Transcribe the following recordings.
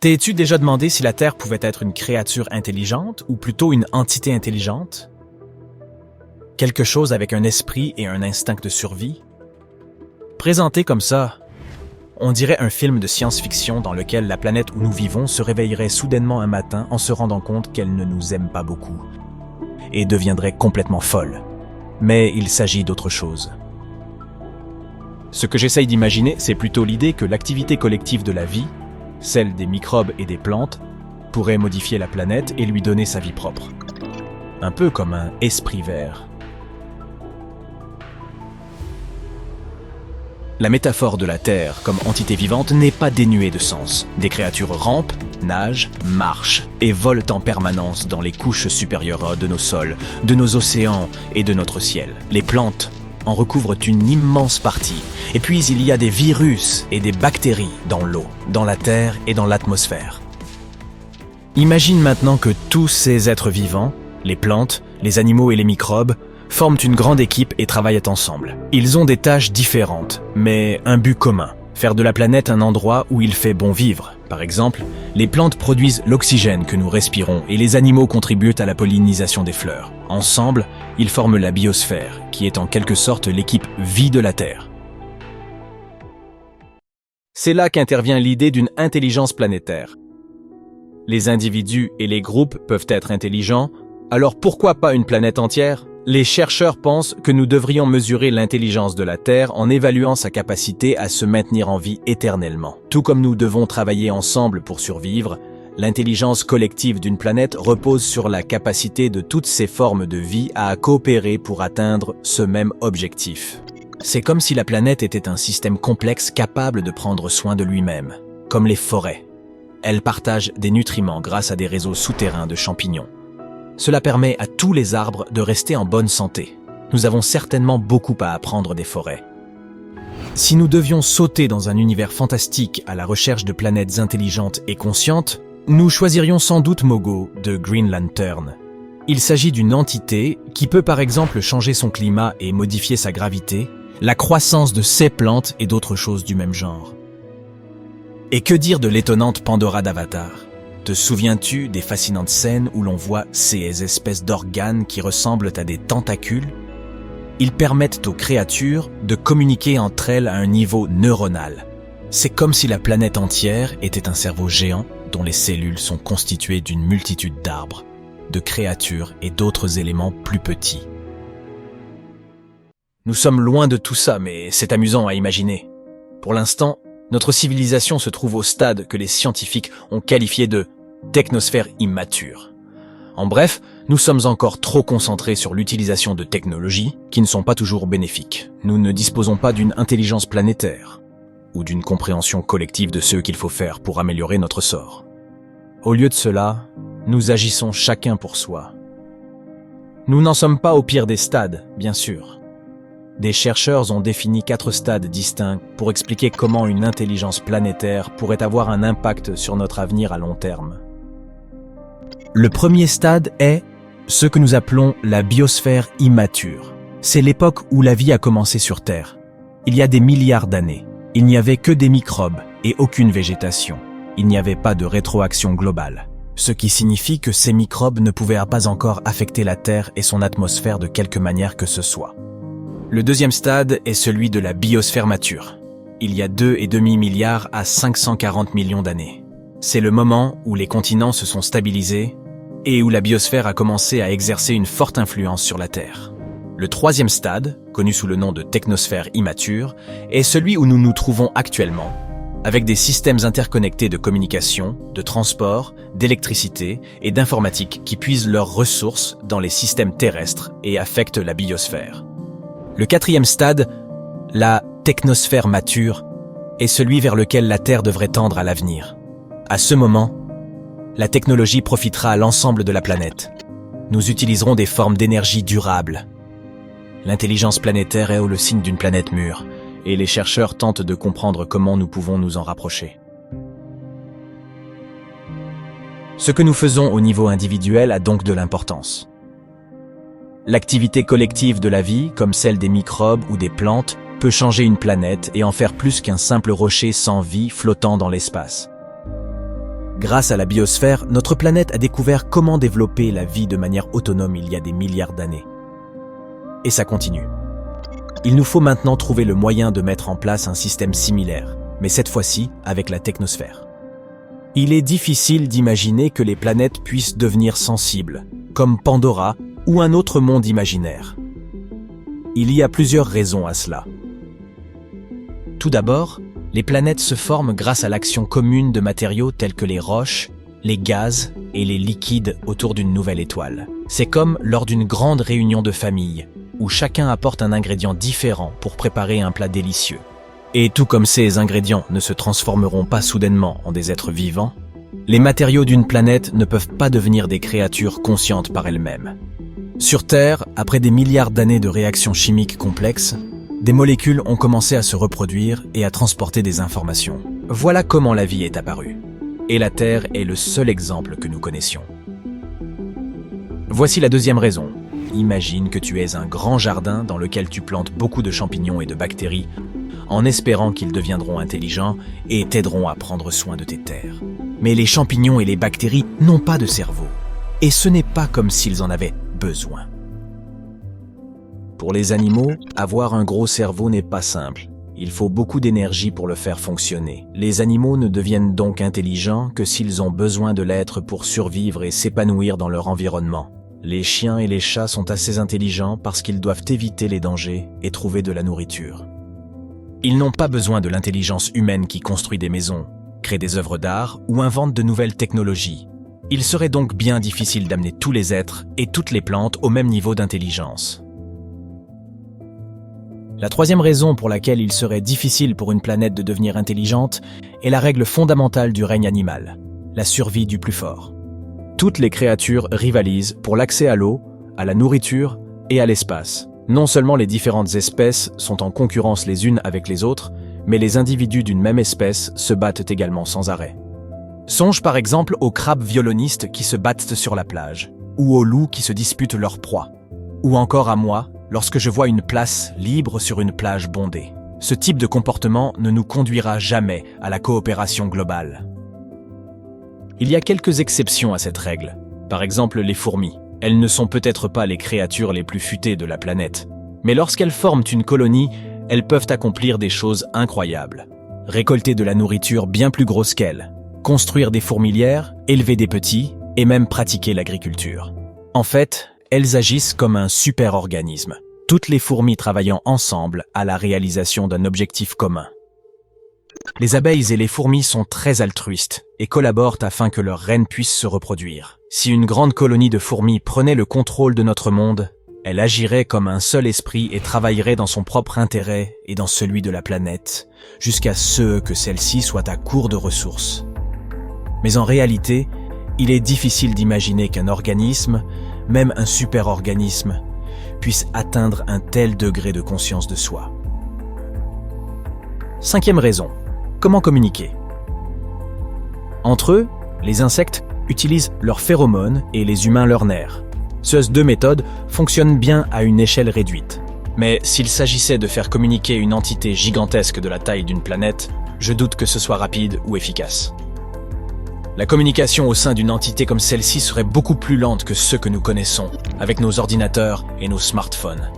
T'es-tu déjà demandé si la Terre pouvait être une créature intelligente ou plutôt une entité intelligente? Quelque chose avec un esprit et un instinct de survie? Présenté comme ça, on dirait un film de science-fiction dans lequel la planète où nous vivons se réveillerait soudainement un matin en se rendant compte qu'elle ne nous aime pas beaucoup et deviendrait complètement folle. Mais il s'agit d'autre chose. Ce que j'essaye d'imaginer, c'est plutôt l'idée que l'activité collective de la vie, celle des microbes et des plantes, pourrait modifier la planète et lui donner sa vie propre. Un peu comme un esprit vert. La métaphore de la Terre comme entité vivante n'est pas dénuée de sens. Des créatures rampent, nagent, marchent et volent en permanence dans les couches supérieures de nos sols, de nos océans et de notre ciel. Les plantes en recouvrent une immense partie. Et puis il y a des virus et des bactéries dans l'eau, dans la terre et dans l'atmosphère. Imagine maintenant que tous ces êtres vivants, les plantes, les animaux et les microbes, forment une grande équipe et travaillent ensemble. Ils ont des tâches différentes, mais un but commun, faire de la planète un endroit où il fait bon vivre. Par exemple, les plantes produisent l'oxygène que nous respirons et les animaux contribuent à la pollinisation des fleurs. Ensemble, ils forment la biosphère, qui est en quelque sorte l'équipe vie de la Terre. C'est là qu'intervient l'idée d'une intelligence planétaire. Les individus et les groupes peuvent être intelligents, alors pourquoi pas une planète entière? Les chercheurs pensent que nous devrions mesurer l'intelligence de la Terre en évaluant sa capacité à se maintenir en vie éternellement. Tout comme nous devons travailler ensemble pour survivre, l'intelligence collective d'une planète repose sur la capacité de toutes ces formes de vie à coopérer pour atteindre ce même objectif. C'est comme si la planète était un système complexe capable de prendre soin de lui-même, comme les forêts. Elle partage des nutriments grâce à des réseaux souterrains de champignons. Cela permet à tous les arbres de rester en bonne santé. Nous avons certainement beaucoup à apprendre des forêts. Si nous devions sauter dans un univers fantastique à la recherche de planètes intelligentes et conscientes, nous choisirions sans doute Mogo de Green Lantern. Il s'agit d'une entité qui peut par exemple changer son climat et modifier sa gravité, la croissance de ces plantes et d'autres choses du même genre. Et que dire de l'étonnante Pandora d'Avatar? Te souviens-tu des fascinantes scènes où l'on voit ces espèces d'organes qui ressemblent à des tentacules? Ils permettent aux créatures de communiquer entre elles à un niveau neuronal. C'est comme si la planète entière était un cerveau géant dont les cellules sont constituées d'une multitude d'arbres, de créatures et d'autres éléments plus petits. Nous sommes loin de tout ça, mais c'est amusant à imaginer. Pour l'instant, notre civilisation se trouve au stade que les scientifiques ont qualifié de technosphère immature. En bref, nous sommes encore trop concentrés sur l'utilisation de technologies qui ne sont pas toujours bénéfiques. Nous ne disposons pas d'une intelligence planétaire ou d'une compréhension collective de ce qu'il faut faire pour améliorer notre sort. Au lieu de cela, nous agissons chacun pour soi. Nous n'en sommes pas au pire des stades, bien sûr. Des chercheurs ont défini 4 stades distincts pour expliquer comment une intelligence planétaire pourrait avoir un impact sur notre avenir à long terme. Le premier stade est ce que nous appelons la biosphère immature. C'est l'époque où la vie a commencé sur Terre. Il y a des milliards d'années. Il n'y avait que des microbes et aucune végétation. Il n'y avait pas de rétroaction globale. Ce qui signifie que ces microbes ne pouvaient pas encore affecter la Terre et son atmosphère de quelque manière que ce soit. Le deuxième stade est celui de la biosphère mature. Il y a 2,5 milliards à 540 millions d'années. C'est le moment où les continents se sont stabilisés et où la biosphère a commencé à exercer une forte influence sur la Terre. Le troisième stade, connu sous le nom de technosphère immature, est celui où nous nous trouvons actuellement, avec des systèmes interconnectés de communication, de transport, d'électricité et d'informatique qui puisent leurs ressources dans les systèmes terrestres et affectent la biosphère. Le quatrième stade, la technosphère mature, est celui vers lequel la Terre devrait tendre à l'avenir. À ce moment, la technologie profitera à l'ensemble de la planète. Nous utiliserons des formes d'énergie durables. L'intelligence planétaire est le signe d'une planète mûre, et les chercheurs tentent de comprendre comment nous pouvons nous en rapprocher. Ce que nous faisons au niveau individuel a donc de l'importance. L'activité collective de la vie, comme celle des microbes ou des plantes, peut changer une planète et en faire plus qu'un simple rocher sans vie flottant dans l'espace. Grâce à la biosphère, notre planète a découvert comment développer la vie de manière autonome il y a des milliards d'années. Et ça continue. Il nous faut maintenant trouver le moyen de mettre en place un système similaire, mais cette fois-ci avec la technosphère. Il est difficile d'imaginer que les planètes puissent devenir sensibles, comme Pandora ou un autre monde imaginaire. Il y a plusieurs raisons à cela. Tout d'abord, les planètes se forment grâce à l'action commune de matériaux tels que les roches, les gaz et les liquides autour d'une nouvelle étoile. C'est comme lors d'une grande réunion de famille, où chacun apporte un ingrédient différent pour préparer un plat délicieux. Et tout comme ces ingrédients ne se transformeront pas soudainement en des êtres vivants, les matériaux d'une planète ne peuvent pas devenir des créatures conscientes par elles-mêmes. Sur Terre, après des milliards d'années de réactions chimiques complexes, des molécules ont commencé à se reproduire et à transporter des informations. Voilà comment la vie est apparue. Et la Terre est le seul exemple que nous connaissions. Voici la deuxième raison. Imagine que tu aies un grand jardin dans lequel tu plantes beaucoup de champignons et de bactéries en espérant qu'ils deviendront intelligents et t'aideront à prendre soin de tes terres. Mais les champignons et les bactéries n'ont pas de cerveau. Et ce n'est pas comme s'ils en avaient besoin. Pour les animaux, avoir un gros cerveau n'est pas simple. Il faut beaucoup d'énergie pour le faire fonctionner. Les animaux ne deviennent donc intelligents que s'ils ont besoin de l'être pour survivre et s'épanouir dans leur environnement. Les chiens et les chats sont assez intelligents parce qu'ils doivent éviter les dangers et trouver de la nourriture. Ils n'ont pas besoin de l'intelligence humaine qui construit des maisons, crée des œuvres d'art ou invente de nouvelles technologies. Il serait donc bien difficile d'amener tous les êtres et toutes les plantes au même niveau d'intelligence. La troisième raison pour laquelle il serait difficile pour une planète de devenir intelligente est la règle fondamentale du règne animal, la survie du plus fort. Toutes les créatures rivalisent pour l'accès à l'eau, à la nourriture et à l'espace. Non seulement les différentes espèces sont en concurrence les unes avec les autres, mais les individus d'une même espèce se battent également sans arrêt. Songe par exemple aux crabes violonistes qui se battent sur la plage, ou aux loups qui se disputent leur proie, ou encore à moi lorsque je vois une place libre sur une plage bondée. Ce type de comportement ne nous conduira jamais à la coopération globale. Il y a quelques exceptions à cette règle. Par exemple, les fourmis. Elles ne sont peut-être pas les créatures les plus futées de la planète, mais lorsqu'elles forment une colonie, elles peuvent accomplir des choses incroyables. Récolter de la nourriture bien plus grosse qu'elles, construire des fourmilières, élever des petits et même pratiquer l'agriculture. En fait, elles agissent comme un super-organisme, toutes les fourmis travaillant ensemble à la réalisation d'un objectif commun. Les abeilles et les fourmis sont très altruistes et collaborent afin que leurs reines puissent se reproduire. Si une grande colonie de fourmis prenait le contrôle de notre monde, elle agirait comme un seul esprit et travaillerait dans son propre intérêt et dans celui de la planète, jusqu'à ce que celle-ci soit à court de ressources. Mais en réalité, il est difficile d'imaginer qu'un organisme, même un super-organisme, puisse atteindre un tel degré de conscience de soi. Cinquième raison. Comment communiquer? Entre eux, les insectes utilisent leurs phéromones et les humains leurs nerfs. Ces deux méthodes fonctionnent bien à une échelle réduite. Mais s'il s'agissait de faire communiquer une entité gigantesque de la taille d'une planète, je doute que ce soit rapide ou efficace. La communication au sein d'une entité comme celle-ci serait beaucoup plus lente que ceux que nous connaissons, avec nos ordinateurs et nos smartphones.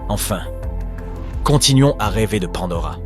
Enfin, continuons à rêver de Pandora.